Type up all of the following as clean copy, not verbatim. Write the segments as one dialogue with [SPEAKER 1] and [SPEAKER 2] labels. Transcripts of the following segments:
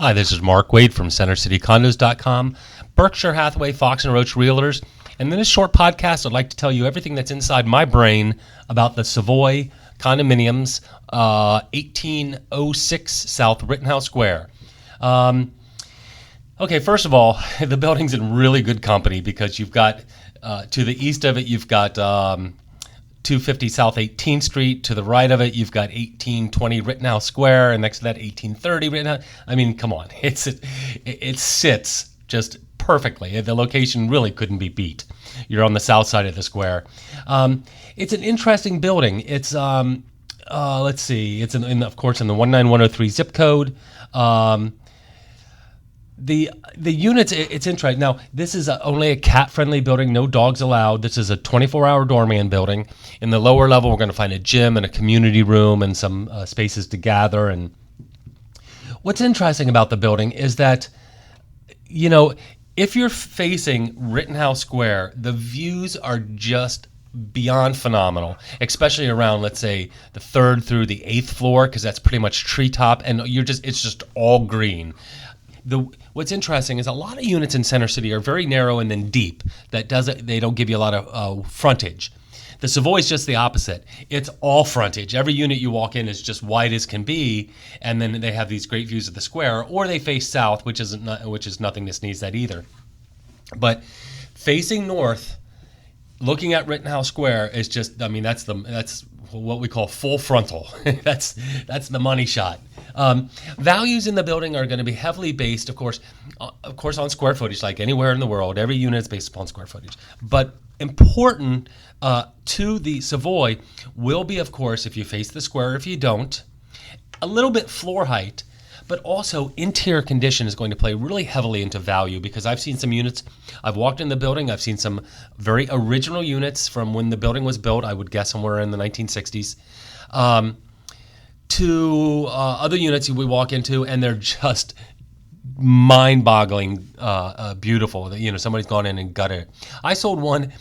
[SPEAKER 1] Hi, this is Mark Wade from CenterCityCondos.com, Berkshire Hathaway, Fox & Roach Realtors. And in this short podcast, I'd like to tell you everything that's inside my brain about the Savoy Condominiums, 1806 South Rittenhouse Square. Okay, first of all, the building's in really good company because you've got, to the east of it, you've got 250 South 18th Street. To the right of it, you've got 1820 Rittenhouse Square, and next to that, 1830 Rittenhouse. I mean, come on, it sits just perfectly. The location really couldn't be beat. You're on the south side of the square. It's an interesting building. It's let's see, it's of course in the 19103 zip code. The units, it's interesting. Now, this is only a cat-friendly building, no dogs allowed. This is a 24-hour doorman building. In the lower level, we're going to find a gym and a community room and some spaces to gather. And what's interesting about the building is that, you know, if you're facing Rittenhouse Square, the views are just beyond phenomenal, especially around, let's say, the 3rd through the 8th floor, because that's pretty much treetop, and it's just all green. What's interesting is a lot of units in Center City are very narrow and then deep. They don't give you a lot of frontage. The Savoy is just the opposite. It's all frontage. Every unit you walk in is just wide as can be, and then they have these great views of the square, or they face south, which is nothing to sneeze at either. But facing north, looking at Rittenhouse Square is just, I mean, that's what we call full frontal. that's the money shot. Values in the building are going to be heavily based, of course, on square footage, like anywhere in the world. Every unit is based upon square footage. But important to the Savoy will be, of course, if you face the square, if you don't, a little bit floor height, but also interior condition is going to play really heavily into value, because I've seen some units. I've walked in the building. I've seen some very original units from when the building was built, I would guess somewhere in the 1960s, to other units we walk into, and they're just mind-boggling beautiful. You know, somebody's gone in and gutted it. We sold one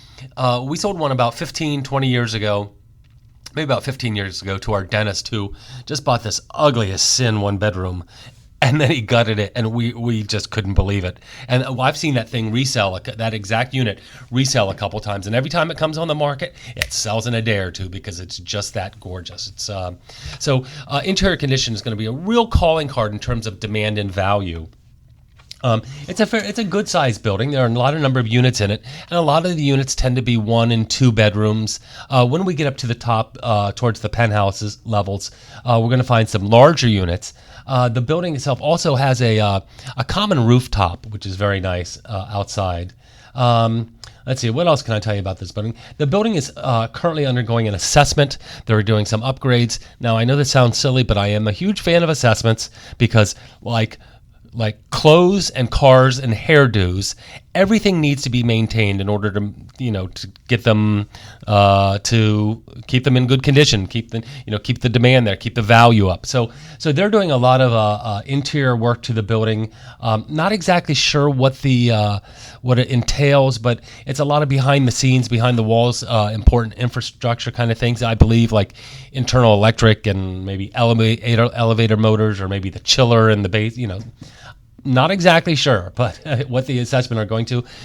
[SPEAKER 1] about 20 years ago, maybe about 15 years ago, to our dentist, who just bought this ugly as sin 1-bedroom, and then he gutted it, and we just couldn't believe it. And I've seen that thing resell, that exact unit resell a couple times, and every time it comes on the market, it sells in a day or two because it's just that gorgeous. It's so interior condition is going to be a real calling card in terms of demand and value. It's a good sized building. There are a lot of number of units in it, and a lot of the units tend to be 1 and 2 bedrooms. When we get up to the top, towards the penthouses levels, we're going to find some larger units. The building itself also has a common rooftop, which is very nice outside. Let's see, what else can I tell you about this building? The building is currently undergoing an assessment. They're doing some upgrades. Now, I know this sounds silly, but I am a huge fan of assessments because, like clothes and cars and hairdos, everything needs to be maintained in order to, to get them, to keep them in good condition, keep the demand there, keep the value up. So they're doing a lot of interior work to the building. Not exactly sure what it entails, but it's a lot of behind the scenes, behind the walls, important infrastructure kind of things. I believe, like internal electric and maybe elevator motors, or maybe the chiller and the base, Not exactly sure, but what the assessment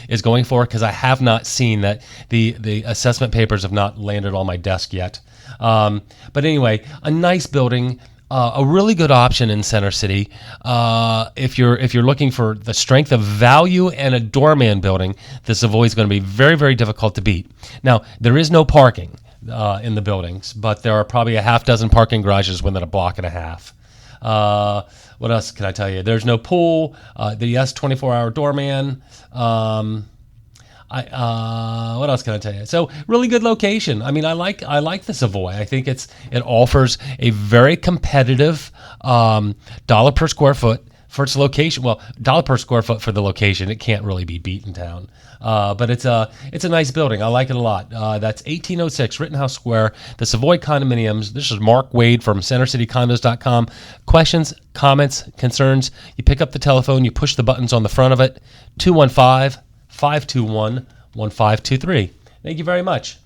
[SPEAKER 1] is going for, because I have not seen that. The assessment papers have not landed on my desk yet. But anyway, a nice building, a really good option in Center City. If you're looking for the strength of value and a doorman building, the Savoy is going to be very, very difficult to beat. Now, there is no parking in the buildings, but there are probably a half dozen parking garages within a block and a half. What else can I tell you? There's no pool. The 24-hour doorman. What else can I tell you? So really good location. I mean, I like the Savoy. I think it offers a very competitive dollar per square foot for its location. Well, dollar per square foot for the location. It can't really be beat in town. But it's a nice building. I like it a lot. That's 1806 Rittenhouse Square, the Savoy Condominiums. This is Mark Wade from CenterCityCondos.com. Questions, comments, concerns, you pick up the telephone, you push the buttons on the front of it, 215-521-1523. Thank you very much.